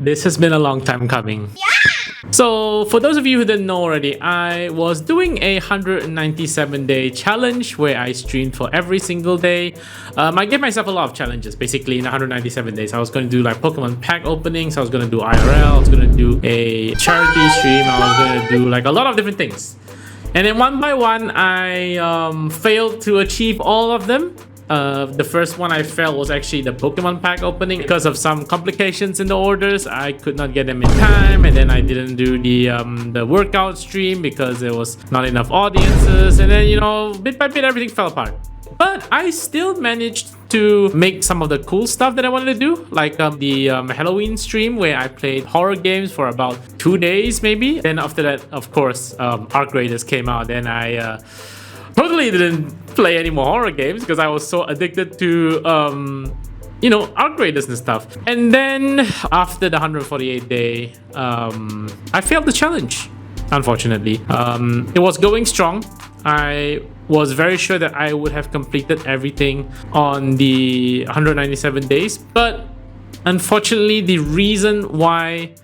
This has been a long time coming. So for those of you who didn't know already, I was doing a 197-day challenge where I streamed for every single day. I gave myself a lot of challenges. Basically in 197 days, I was going to do like Pokemon pack openings, I was going to do IRL, I was going to do a charity stream, I was going to do like a lot of different things. And then one by one, I failed to achieve all of them. The first one I failed was actually the Pokemon pack opening because of some complications in the orders. I could not get them in time, and then I didn't do the workout stream because there was not enough audiences, and then, you know, bit by bit everything fell apart. But I still managed to make some of the cool stuff that I wanted to do, like the Halloween stream where I played horror games for about 2 days maybe. Then after that, of course, Arc Raiders came out, and I totally didn't play any more horror games because I was so addicted to you know, Arc Raiders and stuff. And then after the 148 day, I failed the challenge, unfortunately. It was going strong. I was very sure that I would have completed everything on the 197 days, but unfortunately the reason why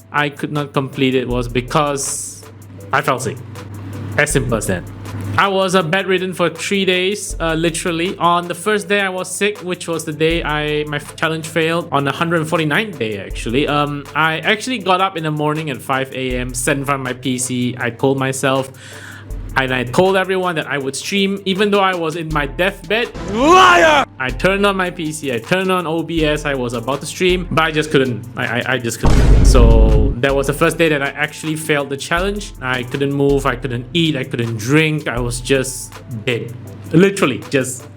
I could not complete it was because I fell sick. As simple as that. I was bedridden for 3 days, literally. On the first day I was sick, which was the day my challenge failed. On the 149th day, actually, I actually got up in the morning at 5 a.m, sat in front of my PC, I told myself, and I told everyone that I would stream even though I was in my deathbed. Liar! I turned on my PC, I turned on OBS, I was about to stream, but I just couldn't. I just couldn't. So that was the first day that I actually failed the challenge. I couldn't move, I couldn't eat, I couldn't drink, I was just dead. Literally, just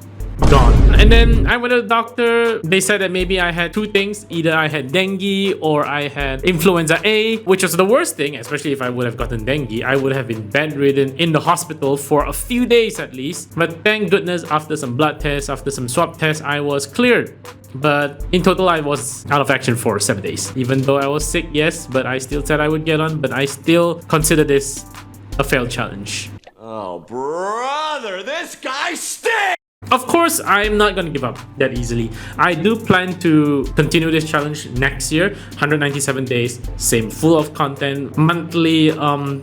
gone. And then I went to the doctor. They said that maybe I had two things. Either I had dengue or I had influenza A, which was the worst thing, especially if I would have gotten dengue. I would have been bedridden in the hospital for a few days at least. But thank goodness, after some blood tests, after some swab tests, I was cleared. But in total, I was out of action for 7 days. Even though I was sick, yes, but I still said I would get on. But I still consider this a failed challenge. Oh, brother, this guy stinks! Of course, I'm not gonna give up that easily. I do plan to continue this challenge next year. 197 days, same, full of content, monthly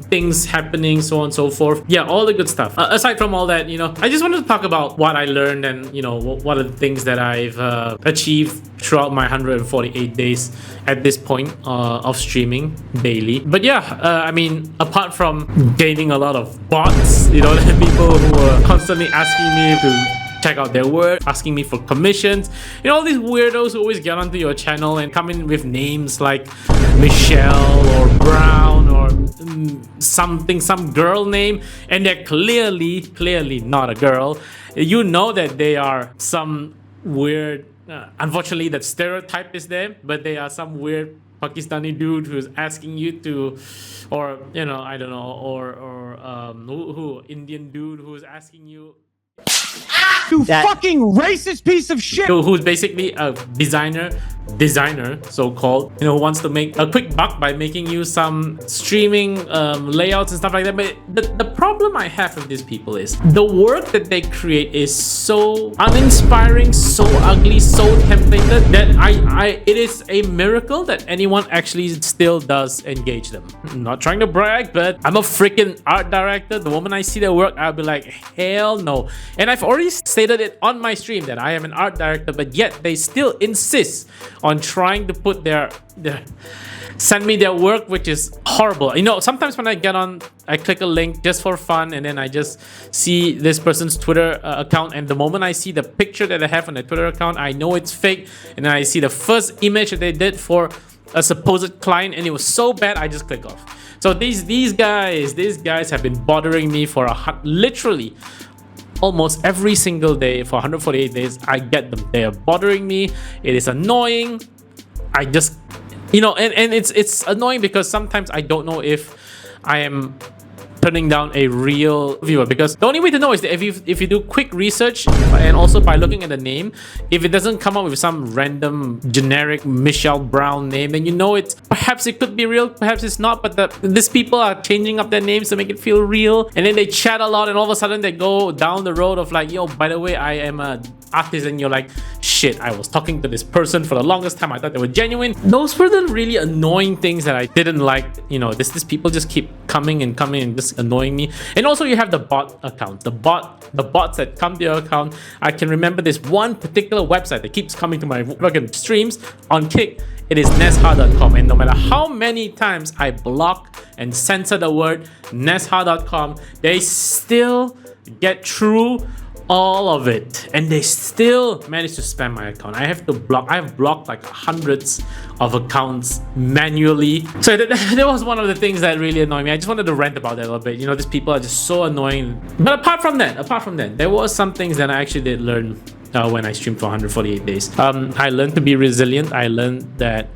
things happening, so on and so forth. Yeah, all the good stuff. Aside from all that, you know, I just wanted to talk about what I learned and, you know, what are the things that I've achieved throughout my 148 days at this point of streaming daily. But yeah, I mean, apart from gaining a lot of bots, you know, people who are constantly asking me to check out their work, asking me for commissions, you know, all these weirdos who always get onto your channel and come in with names like Michelle or Brown or something, some girl name, and they're clearly not a girl. You know that they are some weird, unfortunately that stereotype is there, but they are some weird Pakistani dude who's asking you to, or, you know, I don't know, or who Indian dude who's asking you, you fucking racist piece of shit! Who's basically a designer, so-called, you know, who wants to make a quick buck by making you some streaming layouts and stuff like that. But the problem I have with these people is the work that they create is so uninspiring, so ugly, so templated that it is a miracle that anyone actually still does engage them. I'm not trying to brag, but I'm a freaking art director. The moment I see their work, I'll be like, hell no. And I've already stated it on my stream that I am an art director, but yet they still insist on trying to put send me their work, which is horrible. You know, sometimes when I get on, I click a link just for fun, and then I just see this person's Twitter account, and the moment I see the picture that they have on their Twitter account, I know it's fake, and then I see the first image that they did for a supposed client, and it was so bad, I just click off. So these guys have been bothering me for literally almost every single day for 148 days. I get them. They are bothering me. It is annoying. I just, you know, and it's annoying because sometimes I don't know if I am turning down a real viewer, because the only way to know is that if you do quick research, and also by looking at the name, if it doesn't come up with some random generic Michelle Brown name, then you know it's perhaps it could be real, perhaps it's not. But these people are changing up their names to make it feel real, and then they chat a lot, and all of a sudden they go down the road of like, yo, by the way, I am a artist and you're like, shit, I was talking to this person for the longest time, I thought they were genuine. Those were the really annoying things that I didn't like. You know, this people just keep coming and just annoying me. And also you have the bot account, the bots that come to your account. I can remember this one particular website that keeps coming to my fucking streams on Kick. It is nesha.com, and no matter how many times I block and censor the word nesha.com, they still get through all of it, and they still manage to spam my account. I've blocked like hundreds of accounts manually. So that was one of the things that really annoyed me. I just wanted to rant about that a little bit. You know, these people are just so annoying. But apart from that, there was some things that I actually did learn when I streamed for 148 days. I learned to be resilient. I learned that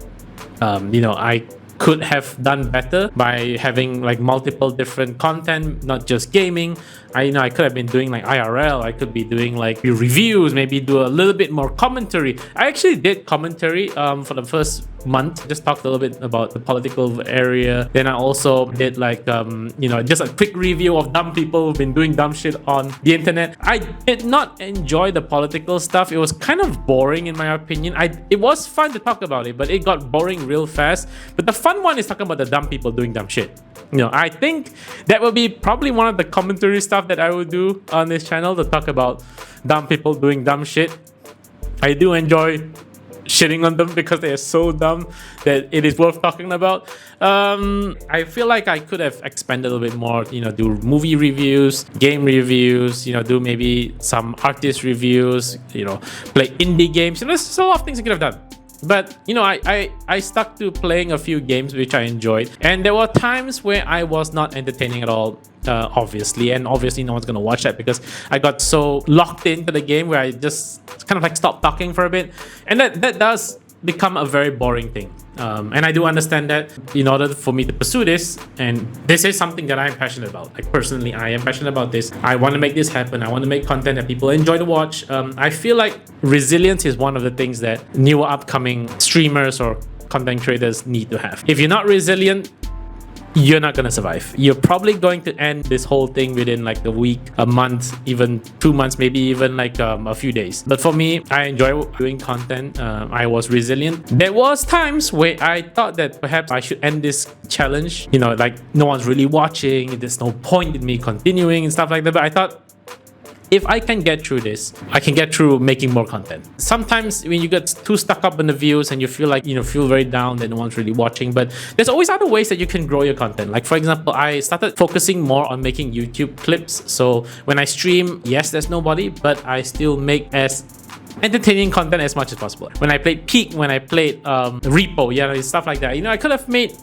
you know, I could have done better by having like multiple different content, not just gaming. I could have been doing like IRL, I could be doing like reviews, maybe do a little bit more commentary. I actually did commentary for the first month, just talked a little bit about the political area. Then I also did like you know, just a quick review of dumb people who've been doing dumb shit on the internet. I did not enjoy the political stuff. It was kind of boring in my opinion. It was fun to talk about it, but it got boring real fast. But the fun one is talking about the dumb people doing dumb shit. You know, I think that will be probably one of the commentary stuff that I will do on this channel, to talk about dumb people doing dumb shit. I do enjoy shitting on them because they are so dumb that it is worth talking about. I feel like I could have expanded a little bit more, you know, do movie reviews, game reviews, you know, do maybe some artist reviews, you know, play indie games. You know, there's a lot of things I could have done. But you know, I stuck to playing a few games which I enjoyed, and there were times where I was not entertaining at all, obviously no one's gonna watch that because I got so locked into the game where I just kind of like stopped talking for a bit, and that does become a very boring thing. And I do understand that in order for me to pursue this, and this is something that I'm passionate about, like personally I am passionate about this, I want to make this happen, I want to make content that people enjoy to watch. I feel like resilience is one of the things that newer upcoming streamers or content creators need to have. If you're not resilient, you're not gonna survive. You're probably going to end this whole thing within like a week, a month, even 2 months, maybe even like a few days. But for me, I enjoy doing content. I was resilient. There was times where I thought that perhaps I should end this challenge, you know, like no one's really watching, there's no point in me continuing and stuff like that. But I thought, if I can get through this, I can get through making more content. Sometimes when you get too stuck up in the views and you feel like, you know, feel very down that no one's really watching, but there's always other ways that you can grow your content. Like for example, I started focusing more on making YouTube clips. So when I stream, yes, there's nobody, but I still make as entertaining content as much as possible. When I played Peak, when I played Repo, yeah, stuff like that, you know, I could have made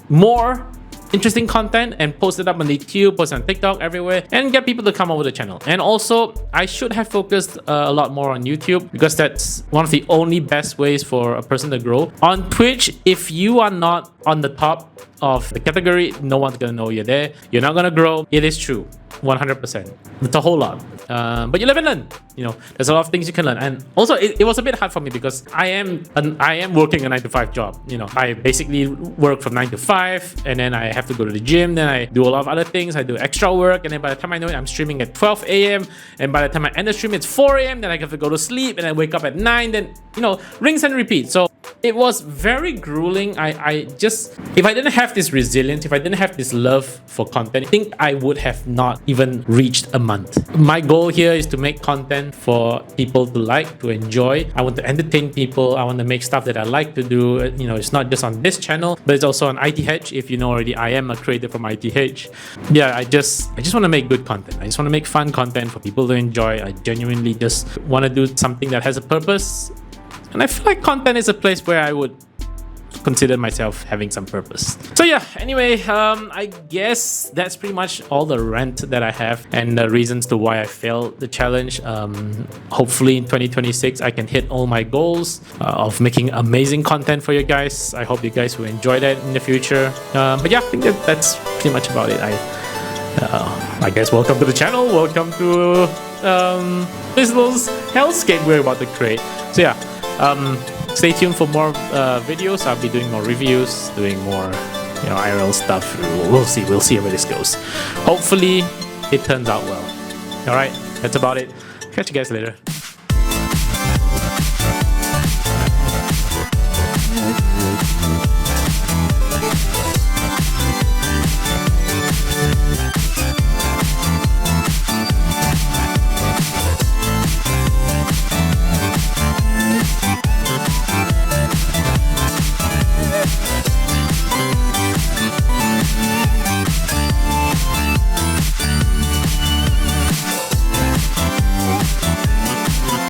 more interesting content and post it up on YouTube, post on TikTok, everywhere, and get people to come over the channel. And also, I should have focused a lot more on YouTube because that's one of the only best ways for a person to grow. On Twitch, if you are not on the top of the category, no one's gonna know you're there. You're not gonna grow. It is true, 100%. It's a whole lot. But you live and learn. You know, there's a lot of things you can learn. And also, it was a bit hard for me because I am working a 9-to-5 job. You know, I basically work from 9 to 5, and then I have to go to the gym. Then I do a lot of other things. I do extra work, and then by the time I know it, I'm streaming at 12 a.m. And by the time I end the stream, it's 4 a.m. Then I have to go to sleep, and I wake up at 9. Then, you know, rinse and repeat. So it was very grueling. I just, if I didn't have this resilience, if I didn't have this love for content, I think I would have not even reached a month. My goal here is to make content for people to like, to enjoy. I want to entertain people. I want to make stuff that I like to do. You know, it's not just on this channel, but it's also on ITH. If you know already, I am a creator from ITH. Yeah, I just want to make good content. I just want to make fun content for people to enjoy. I genuinely just want to do something that has a purpose. And I feel like content is a place where I would consider myself having some purpose. So yeah, anyway, I guess that's pretty much all the rant that I have and the reasons to why I failed the challenge. Hopefully in 2026 I can hit all my goals of making amazing content for you guys. I hope you guys will enjoy that in the future. But yeah, I think that's pretty much about it. I guess welcome to the channel. Welcome to this little hellscape we're about to create. So yeah, stay tuned for more videos. I'll be doing more reviews, doing more, you know, IRL stuff. We'll see where this goes. Hopefully it turns out well. All right, that's about it. Catch you guys later.